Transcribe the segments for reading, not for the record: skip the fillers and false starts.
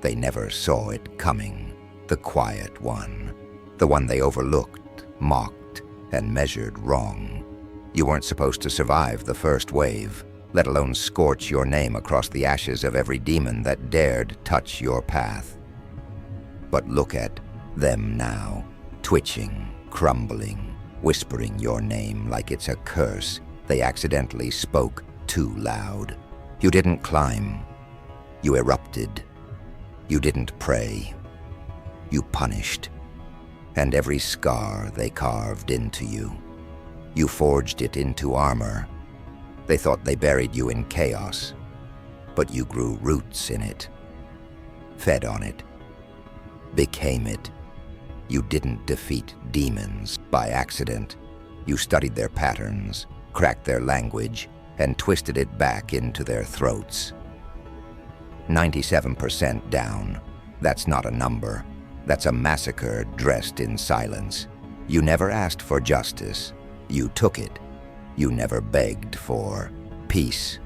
They never saw it coming. The quiet one. The one they overlooked, mocked, and measured wrong. You weren't supposed to survive the first wave, let alone scorch your name across the ashes of every demon that dared touch your path. But look at them now, twitching, crumbling, whispering your name like it's a curse they accidentally spoke too loud. You didn't climb. You erupted. You didn't pray. You punished. And every scar they carved into you, you forged it into armor. They thought they buried you in chaos, but you grew roots in it, fed on it, became it. You didn't defeat demons by accident. You studied their patterns, cracked their language, and twisted it back into their throats. 97% down. That's not a number. That's a massacre dressed in silence. You never asked for justice. You took it. You never begged for peace.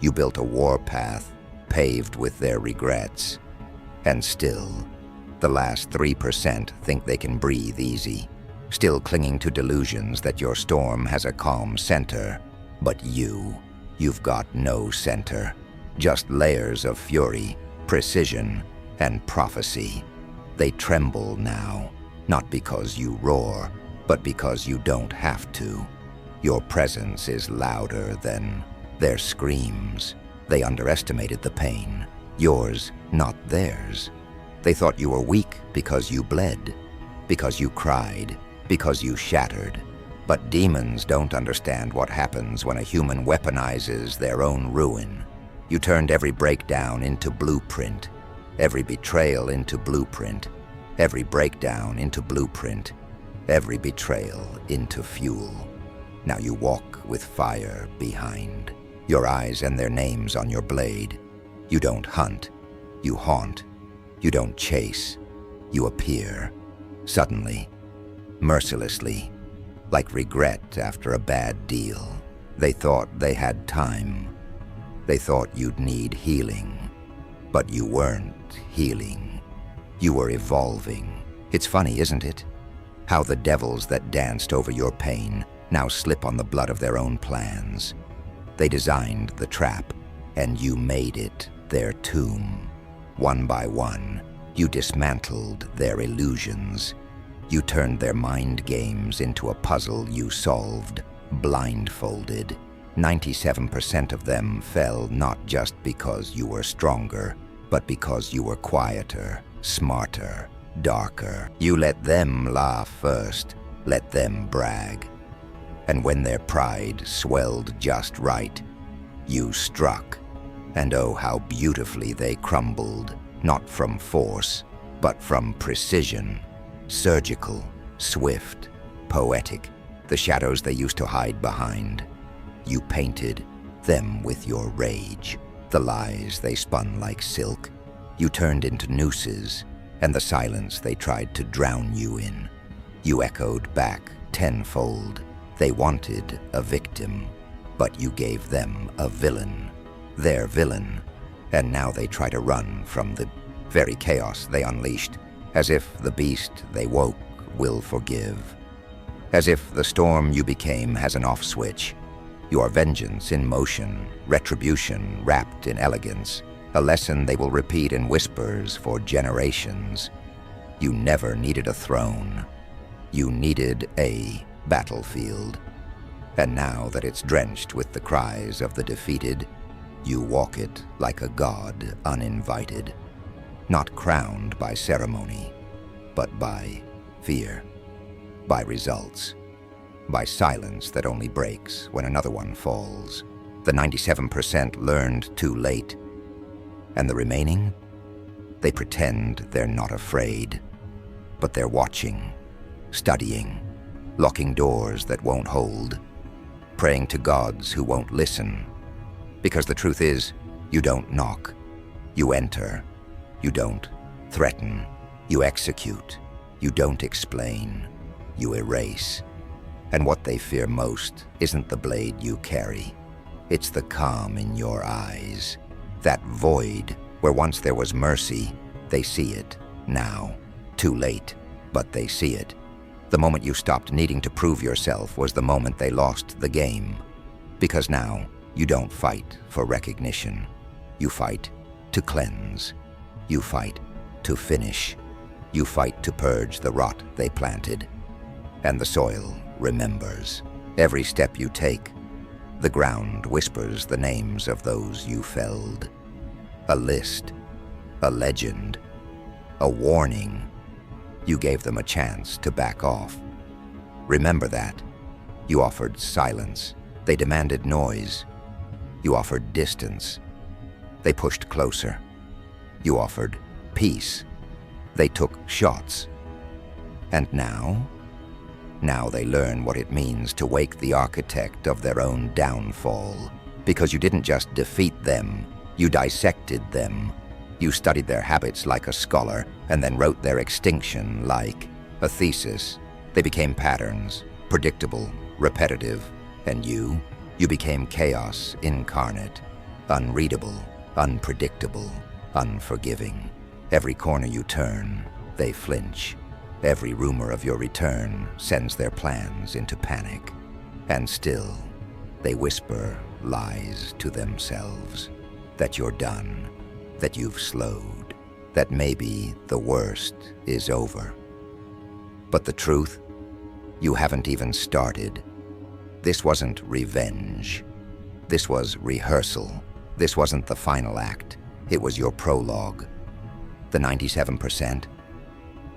You built a warpath paved with their regrets. And still, the last 3% think they can breathe easy, still clinging to delusions that your storm has a calm center. But you've got no center. Just layers of fury, precision, and prophecy. They tremble now, not because you roar, but because you don't have to. Your presence is louder than their screams. They underestimated the pain. Yours, not theirs. They thought you were weak because you bled, because you cried, because you shattered. But demons don't understand what happens when a human weaponizes their own ruin. You turned every breakdown into blueprint, every betrayal into blueprint, every breakdown into blueprint, every betrayal into fuel. Now you walk with fire behind, your eyes and their names on your blade. You don't hunt, you haunt. You don't chase, you appear. Suddenly, mercilessly, like regret after a bad deal. They thought they had time. They thought you'd need healing. But you weren't healing. You were evolving. It's funny, isn't it? How the devils that danced over your pain now slip on the blood of their own plans. They designed the trap, and you made it their tomb. One by one, you dismantled their illusions. You turned their mind games into a puzzle you solved, blindfolded. 97% of them fell not just because you were stronger, but because you were quieter, smarter, darker. You let them laugh first, let them brag. And when their pride swelled just right, you struck. And oh, how beautifully they crumbled, not from force, but from precision. Surgical, swift, poetic, the shadows they used to hide behind. You painted them with your rage, the lies they spun like silk. You turned into nooses, and the silence they tried to drown you in. You echoed back tenfold. They wanted a victim, but you gave them a villain. Their villain, and now they try to run from the very chaos they unleashed, as if the beast they woke will forgive, as if the storm you became has an off switch. Your vengeance in motion, retribution wrapped in elegance, a lesson they will repeat in whispers for generations. You never needed a throne. You needed a battlefield. And now that it's drenched with the cries of the defeated, you walk it like a god uninvited, not crowned by ceremony, but by fear, by results, by silence that only breaks when another one falls. The 97% learned too late, and the remaining, they pretend they're not afraid, but they're watching, studying, locking doors that won't hold, praying to gods who won't listen. Because the truth is, you don't knock, you enter. You don't threaten, you execute. You don't explain, you erase. And what they fear most isn't the blade you carry. It's the calm in your eyes. That void where once there was mercy, They see it, now. Too late, but they see it. The moment you stopped needing to prove yourself was the moment they lost the game. Because now, you don't fight for recognition. You fight to cleanse. You fight to finish. You fight to purge the rot they planted. And the soil remembers. Every step you take, the ground whispers the names of those you felled. A list, a legend, a warning. You gave them a chance to back off. Remember that. You offered silence. They demanded noise. You offered distance. They pushed closer. You offered peace. They took shots. And now they learn what it means to wake the architect of their own downfall. Because you didn't just defeat them, you dissected them. You studied their habits like a scholar, and then wrote their extinction like a thesis. They became patterns, predictable, repetitive, and you became chaos incarnate, unreadable, unpredictable, unforgiving. Every corner you turn, they flinch. Every rumor of your return sends their plans into panic. And still, they whisper lies to themselves. That you're done, that you've slowed, that maybe the worst is over. But the truth? You haven't even started. This wasn't revenge. This was rehearsal. This wasn't the final act. It was your prologue. The 97%?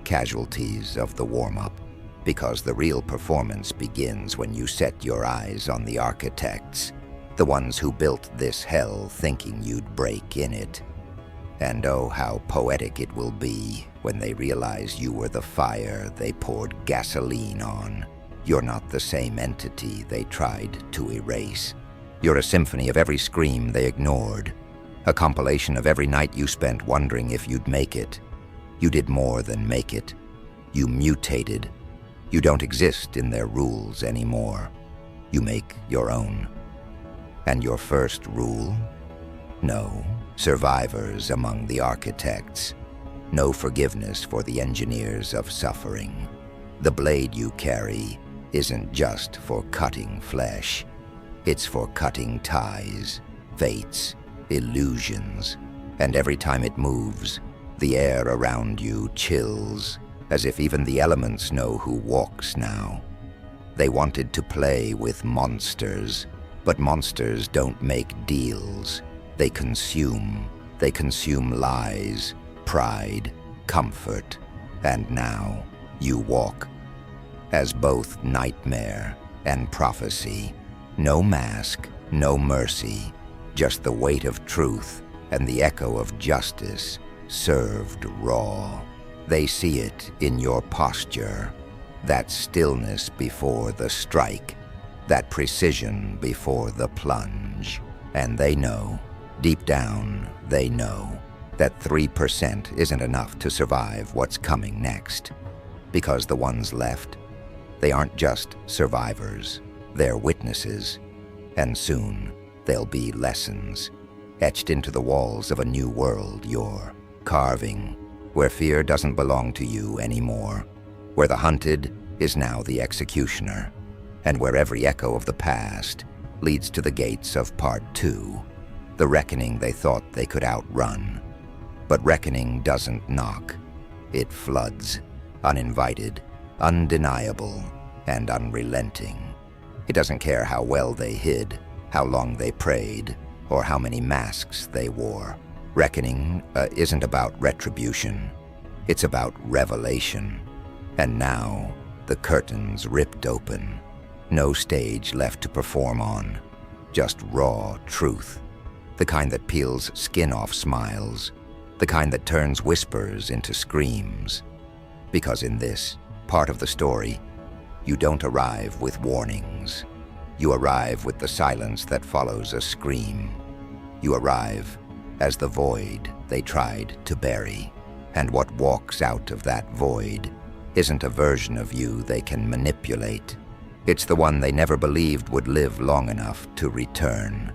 Casualties of the warm-up. Because the real performance begins when you set your eyes on the architects, the ones who built this hell thinking you'd break in it. And oh, how poetic it will be when they realize you were the fire they poured gasoline on. You're not the same entity they tried to erase. You're a symphony of every scream they ignored, a compilation of every night you spent wondering if you'd make it. You did more than make it. You mutated. You don't exist in their rules anymore. You make your own. And your first rule? No survivors among the architects. No forgiveness for the engineers of suffering. The blade you carry isn't just for cutting flesh. It's for cutting ties, fates, illusions. And every time it moves, the air around you chills, as if even the elements know who walks now. They wanted to play with monsters, but monsters don't make deals. They consume lies, pride, comfort, and now you walk as both nightmare and prophecy. No mask, no mercy, just the weight of truth and the echo of justice served raw. They see it in your posture, that stillness before the strike, that precision before the plunge. And they know, deep down, they know that 3% isn't enough to survive what's coming next. Because the ones left, they aren't just survivors, they're witnesses. And soon, they'll be lessons, etched into the walls of a new world you're carving, where fear doesn't belong to you anymore, where the hunted is now the executioner, and where every echo of the past leads to the gates of Part 2, the reckoning they thought they could outrun. But reckoning doesn't knock. It floods, uninvited, undeniable, and unrelenting. It doesn't care how well they hid, how long they prayed, or how many masks they wore. Reckoning isn't about retribution. It's about revelation. And now, the curtains ripped open. No stage left to perform on. Just raw truth. The kind that peels skin off smiles. The kind that turns whispers into screams. Because in this part of the story, you don't arrive with warnings. You arrive with the silence that follows a scream. You arrive as the void they tried to bury. And what walks out of that void isn't a version of you they can manipulate. It's the one they never believed would live long enough to return.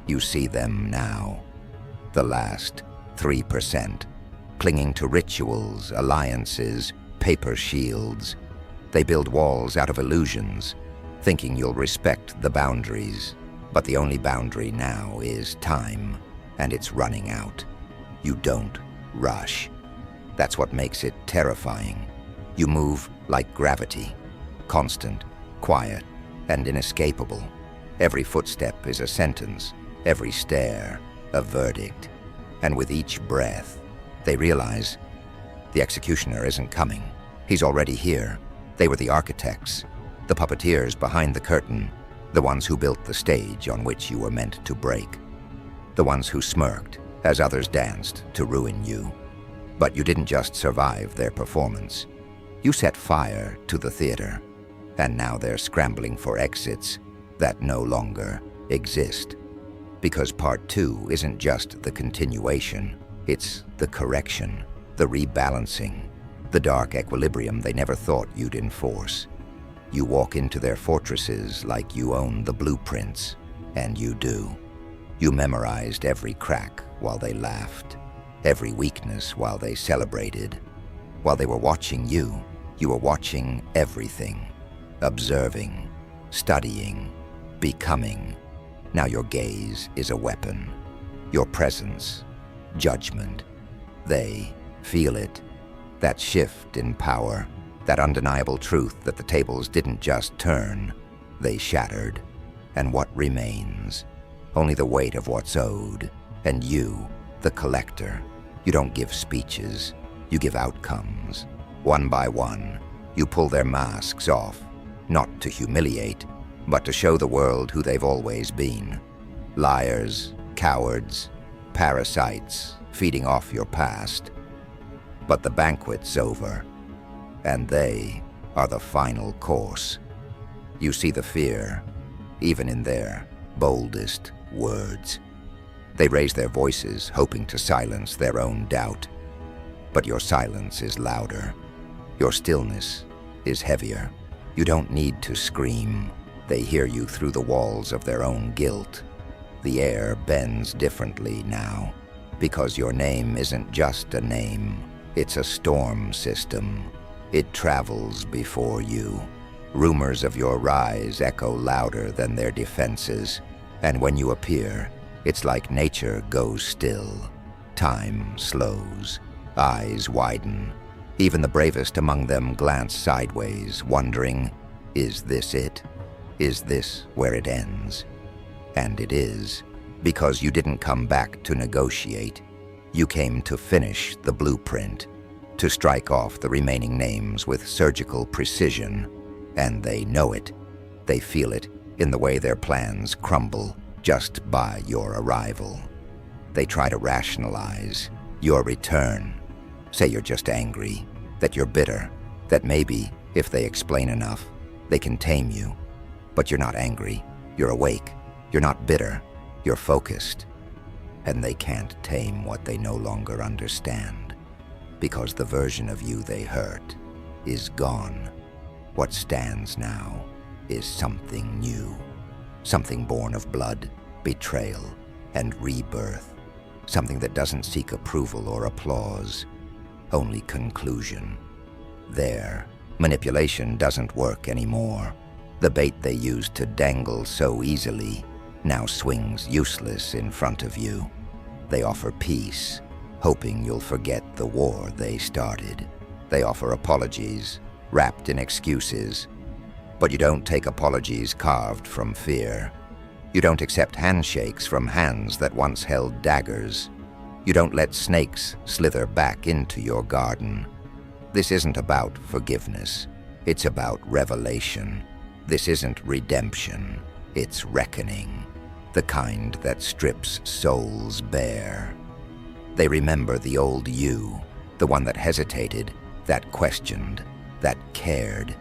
You see them now. The last 3%. clinging to rituals, alliances, paper shields. They build walls out of illusions, thinking you'll respect the boundaries. But the only boundary now is time, and it's running out. You don't rush. That's what makes it terrifying. You move like gravity, constant, quiet, and inescapable. Every footstep is a sentence, every stare a verdict. And with each breath, they realize the executioner isn't coming. He's already here. They were the architects, the puppeteers behind the curtain, the ones who built the stage on which you were meant to break, the ones who smirked as others danced to ruin you. But you didn't just survive their performance. You set fire to the theater, and now they're scrambling for exits that no longer exist. Because part 2 isn't just the continuation, it's the correction, the rebalancing, the dark equilibrium they never thought you'd enforce. You walk into their fortresses like you own the blueprints, and you do. You memorized every crack while they laughed, every weakness while they celebrated. While they were watching you were watching everything, observing, studying, becoming. Now your gaze is a weapon, your presence, judgment. They feel it, that shift in power, that undeniable truth that the tables didn't just turn, they shattered. And what remains? Only the weight of what's owed. And you, the collector, you don't give speeches, you give outcomes. One by one, you pull their masks off, not to humiliate, but to show the world who they've always been. Liars, cowards, parasites, feeding off your past. But the banquet's over, and they are the final course. You see the fear, even in their boldest words. They raise their voices, hoping to silence their own doubt. But your silence is louder. Your stillness is heavier. You don't need to scream. They hear you through the walls of their own guilt. The air bends differently now, because your name isn't just a name. It's a storm system. It travels before you. Rumors of your rise echo louder than their defenses. And when you appear, it's like nature goes still. Time slows. Eyes widen. Even the bravest among them glance sideways, wondering, is this it? Is this where it ends? And it is, because you didn't come back to negotiate. You came to finish the blueprint, to strike off the remaining names with surgical precision. And they know it. They feel it in the way their plans crumble just by your arrival. They try to rationalize your return. Say you're just angry, that you're bitter, that maybe, if they explain enough, they can tame you. But you're not angry, you're awake, you're not bitter, you're focused. And they can't tame what they no longer understand, because the version of you they hurt is gone. What stands now is something new, something born of blood, betrayal, and rebirth, something that doesn't seek approval or applause, only conclusion. There, manipulation doesn't work anymore. The bait they used to dangle so easily now swings useless in front of you. They offer peace, hoping you'll forget the war they started. They offer apologies, wrapped in excuses. But you don't take apologies carved from fear. You don't accept handshakes from hands that once held daggers. You don't let snakes slither back into your garden. This isn't about forgiveness. It's about revelation. This isn't redemption. It's reckoning. The kind that strips souls bare. They remember the old you, the one that hesitated, that questioned, that cared.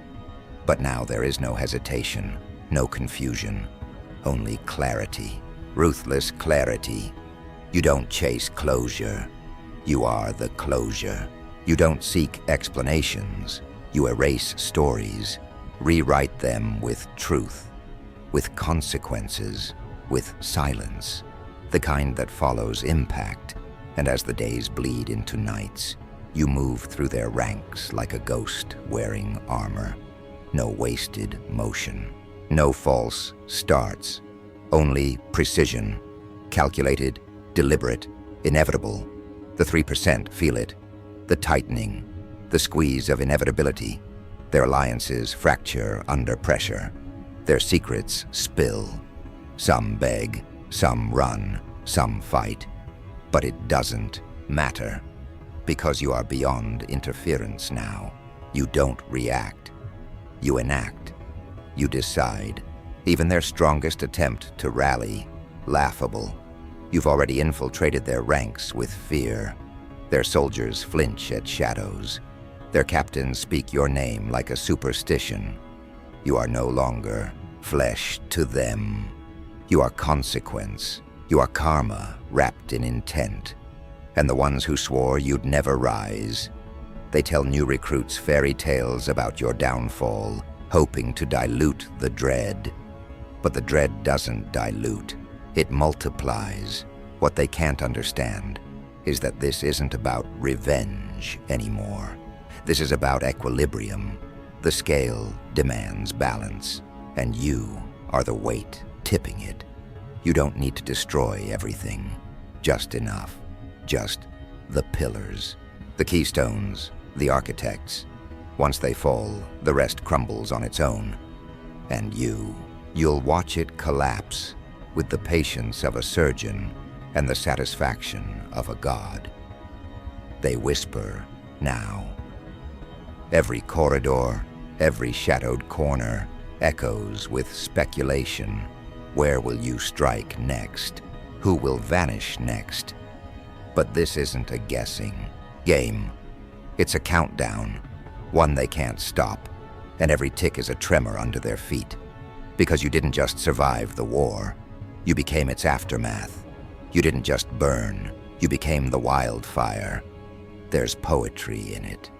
But now there is no hesitation, no confusion, only clarity, ruthless clarity. You don't chase closure. You are the closure. You don't seek explanations. You erase stories, rewrite them with truth, with consequences, with silence, the kind that follows impact, And as the days bleed into nights, you move through their ranks like a ghost wearing armor. No wasted motion, no false starts, only precision, calculated, deliberate, inevitable. The 3% feel it, the tightening, the squeeze of inevitability. Their alliances fracture under pressure. Their secrets spill. Some beg, some run, some fight. But it doesn't matter, because you are beyond interference now. You don't react. You enact. You decide. Even their strongest attempt to rally, laughable. You've already infiltrated their ranks with fear. Their soldiers flinch at shadows. Their captains speak your name like a superstition. You are no longer flesh to them. You are consequence. You are karma wrapped in intent. And the ones who swore you'd never rise, they tell new recruits fairy tales about your downfall, hoping to dilute the dread. But the dread doesn't dilute. It multiplies. What they can't understand is that this isn't about revenge anymore. This is about equilibrium. The scale demands balance, and you are the weight tipping it. You don't need to destroy everything, just enough. Just the pillars, the keystones, the architects. Once they fall, the rest crumbles on its own. And you'll watch it collapse with the patience of a surgeon and the satisfaction of a god. They whisper now. Every corridor, every shadowed corner echoes with speculation. Where will you strike next? Who will vanish next? But this isn't a guessing game. It's a countdown, one they can't stop, and every tick is a tremor under their feet. Because you didn't just survive the war, you became its aftermath. You didn't just burn, you became the wildfire. There's poetry in it,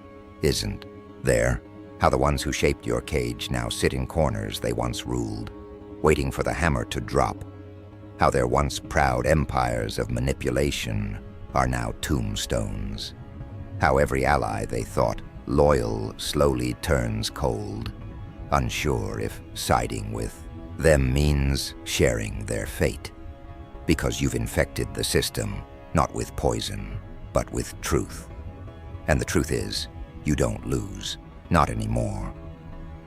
isn't there? How the ones who shaped your cage now sit in corners they once ruled, waiting for the hammer to drop. How their once proud empires of manipulation are now tombstones. How every ally they thought loyal slowly turns cold, unsure if siding with them means sharing their fate. Because you've infected the system, not with poison, but with truth. And the truth is, you don't lose, not anymore.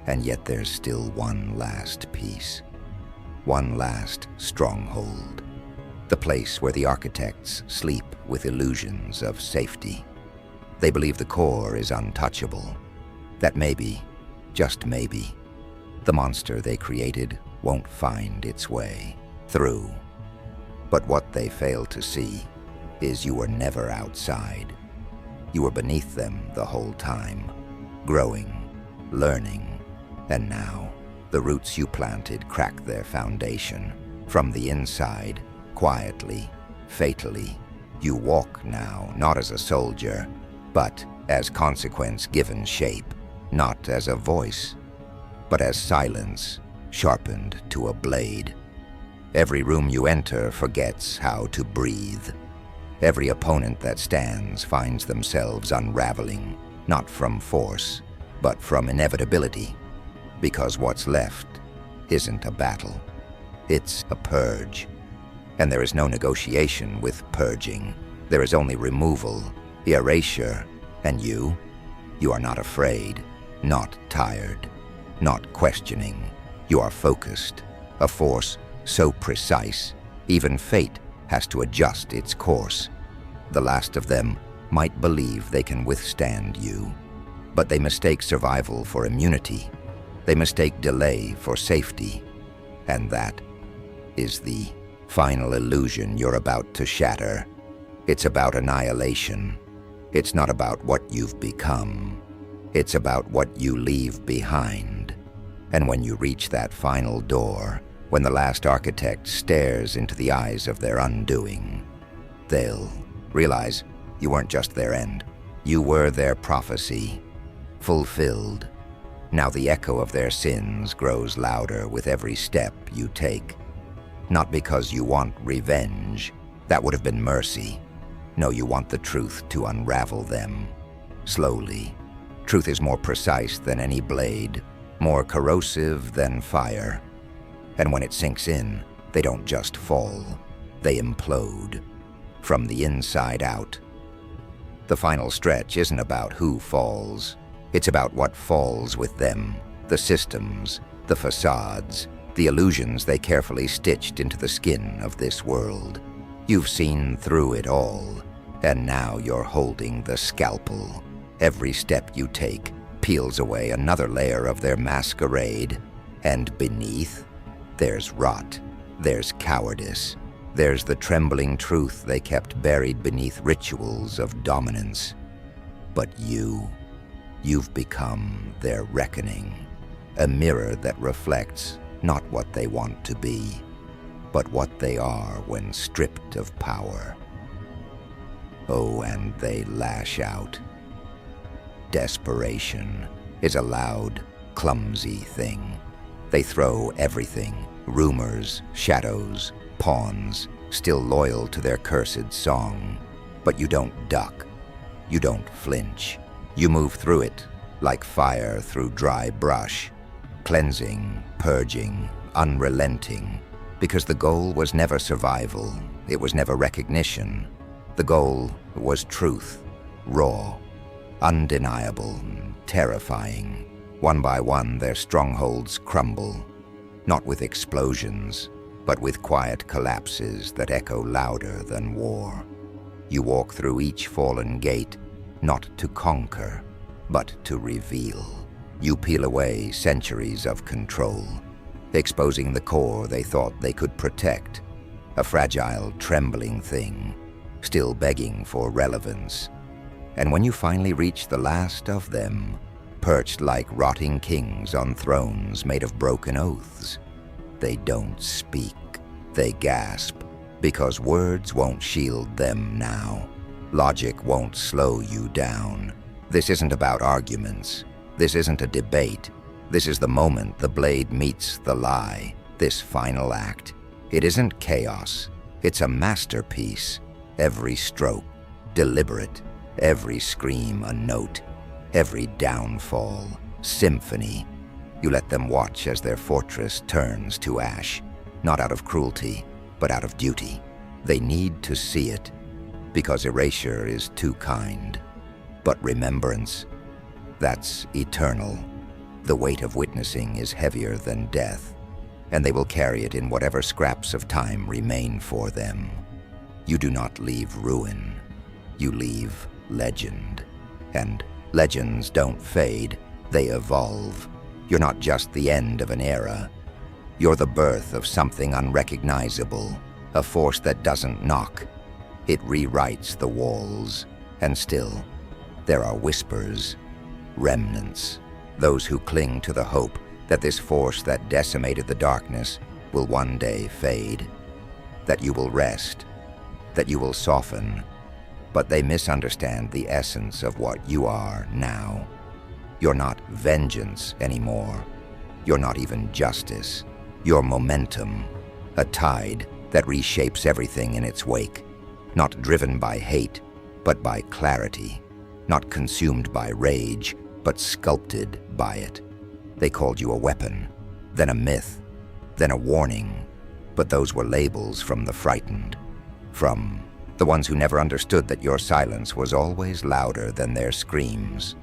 And yet there's still one last piece. One last stronghold. The place where the architects sleep with illusions of safety. They believe the core is untouchable. That maybe, just maybe, the monster they created won't find its way through. But what they fail to see is you were never outside. You were beneath them the whole time, growing, learning, and now the roots you planted crack their foundation. From the inside, quietly, fatally, you walk now not as a soldier, but as consequence given shape, not as a voice, but as silence sharpened to a blade. Every room you enter forgets how to breathe. Every opponent that stands finds themselves unraveling, not from force, but from inevitability. Because what's left isn't a battle, it's a purge. And there is no negotiation with purging. There is only removal, erasure, and you are not afraid, not tired, not questioning. You are focused, a force so precise, even fate has to adjust its course. The last of them might believe they can withstand you, but they mistake survival for immunity. They mistake delay for safety, and that is the final illusion you're about to shatter. It's about annihilation. It's not about what you've become. It's about what you leave behind. And when you reach that final door, when the last architect stares into the eyes of their undoing, they'll realize you weren't just their end. You were their prophecy, fulfilled. Now the echo of their sins grows louder with every step you take. Not because you want revenge, that would have been mercy, No, you want the truth to unravel them. Slowly. Truth is more precise than any blade, more corrosive than fire. And when it sinks in, they don't just fall, they implode. From the inside out. The final stretch isn't about who falls. It's about what falls with them. The systems, the facades, the illusions they carefully stitched into the skin of this world. You've seen through it all, and now you're holding the scalpel. Every step you take peels away another layer of their masquerade, and beneath, there's rot, there's cowardice, there's the trembling truth they kept buried beneath rituals of dominance. But you've become their reckoning, a mirror that reflects not what they want to be, but what they are when stripped of power. Oh, and they lash out. Desperation is a loud, clumsy thing. They throw everything, rumors, shadows, pawns, still loyal to their cursed song. But you don't duck. You don't flinch. You move through it, like fire through dry brush, cleansing, purging, unrelenting, because the goal was never survival, it was never recognition. The goal was truth, raw, undeniable, terrifying. One by one, their strongholds crumble, not with explosions, but with quiet collapses that echo louder than war. You walk through each fallen gate, not to conquer, but to reveal. You peel away centuries of control, exposing the core they thought they could protect, a fragile, trembling thing, still begging for relevance. And when you finally reach the last of them, perched like rotting kings on thrones made of broken oaths, they don't speak, they gasp, because words won't shield them now. Logic won't slow you down. This isn't about arguments. This isn't a debate. This is the moment the blade meets the lie, this final act. It isn't chaos. It's a masterpiece. Every stroke, deliberate. Every scream a note. Every downfall, symphony. You let them watch as their fortress turns to ash, not out of cruelty, but out of duty. They need to see it, because erasure is too kind. But remembrance, that's eternal. The weight of witnessing is heavier than death, and they will carry it in whatever scraps of time remain for them. You do not leave ruin, you leave legend. And legends don't fade, they evolve. You're not just the end of an era. You're the birth of something unrecognizable, a force that doesn't knock. It rewrites the walls, and still, there are whispers, remnants, those who cling to the hope that this force that decimated the darkness will one day fade, that you will rest, that you will soften, but they misunderstand the essence of what you are now. You're not vengeance anymore. You're not even justice. You're momentum, a tide that reshapes everything in its wake, not driven by hate, but by clarity, not consumed by rage, but sculpted by it. They called you a weapon, then a myth, then a warning, but those were labels from the frightened, from the ones who never understood that your silence was always louder than their screams.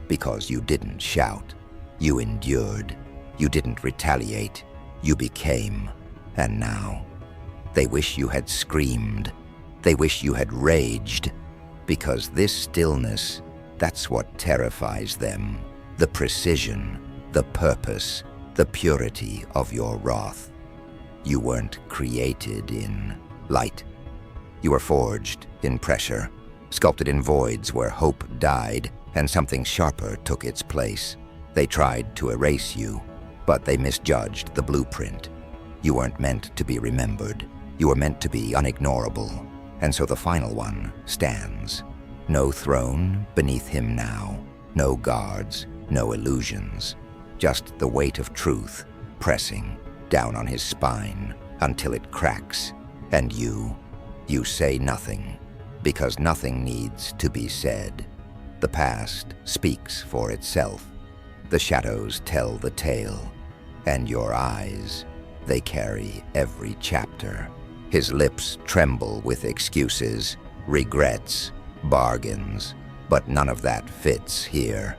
Because you didn't shout, you endured, you didn't retaliate, you became, and now they wish you had screamed, they wish you had raged, because this stillness, that's what terrifies them, the precision, the purpose, the purity of your wrath. You weren't created in light. You were forged in pressure, sculpted in voids where hope died and something sharper took its place. They tried to erase you, but they misjudged the blueprint. You weren't meant to be remembered. You were meant to be unignorable. And so the final one stands. No throne beneath him now, no guards, no illusions, just the weight of truth pressing down on his spine until it cracks. And you say nothing, because nothing needs to be said. The past speaks for itself. The shadows tell the tale, and your eyes, they carry every chapter. His lips tremble with excuses, regrets, bargains, but none of that fits here.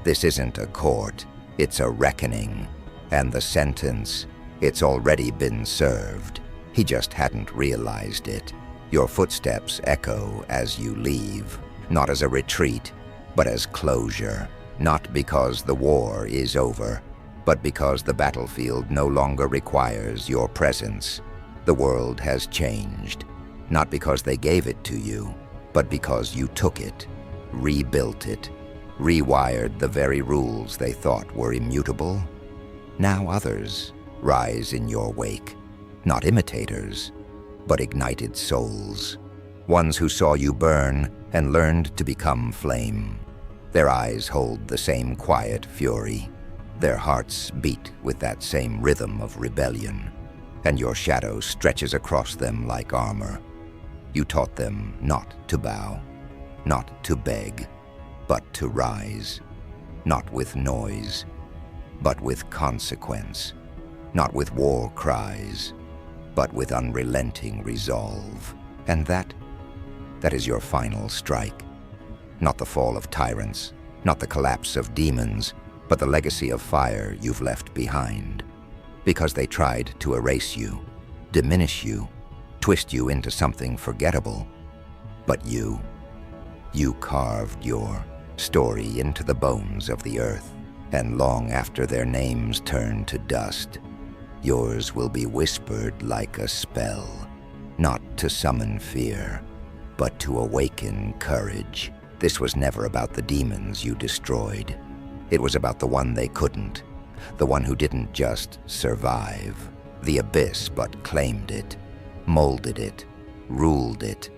This isn't a court, it's a reckoning, and the sentence, it's already been served. He just hadn't realized it. Your footsteps echo as you leave, not as a retreat, but as closure. Not because the war is over, but because the battlefield no longer requires your presence. The world has changed, not because they gave it to you, but because you took it, rebuilt it, rewired the very rules they thought were immutable. Now others rise in your wake, not imitators, but ignited souls, ones who saw you burn and learned to become flame. Their eyes hold the same quiet fury. Their hearts beat with that same rhythm of rebellion, and your shadow stretches across them like armor. You taught them not to bow, not to beg, but to rise, not with noise, but with consequence, not with war cries, but with unrelenting resolve. And that is your final strike. Not the fall of tyrants, not the collapse of demons, but the legacy of fire you've left behind. Because they tried to erase you, diminish you, twist you into something forgettable. But you carved your story into the bones of the earth, and long after their names turn to dust, yours will be whispered like a spell, not to summon fear, but to awaken courage. This was never about the demons you destroyed. It was about the one they couldn't, the one who didn't just survive the abyss but claimed it, molded it, ruled it.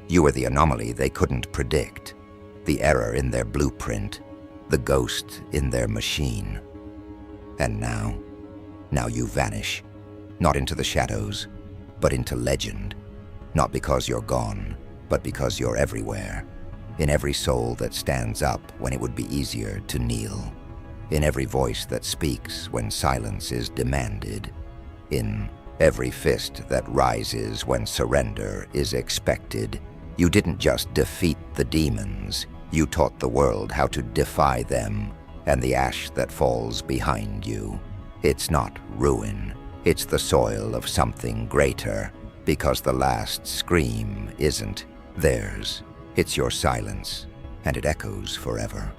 You were the anomaly they couldn't predict, the error in their blueprint, the ghost in their machine. And now you vanish, not into the shadows, but into legend, not because you're gone, but because you're everywhere. In every soul that stands up when it would be easier to kneel. In every voice that speaks when silence is demanded. In every fist that rises when surrender is expected. You didn't just defeat the demons, you taught the world how to defy them and the ash that falls behind you. It's not ruin, it's the soil of something greater, because the last scream isn't theirs. It's your silence, and it echoes forever.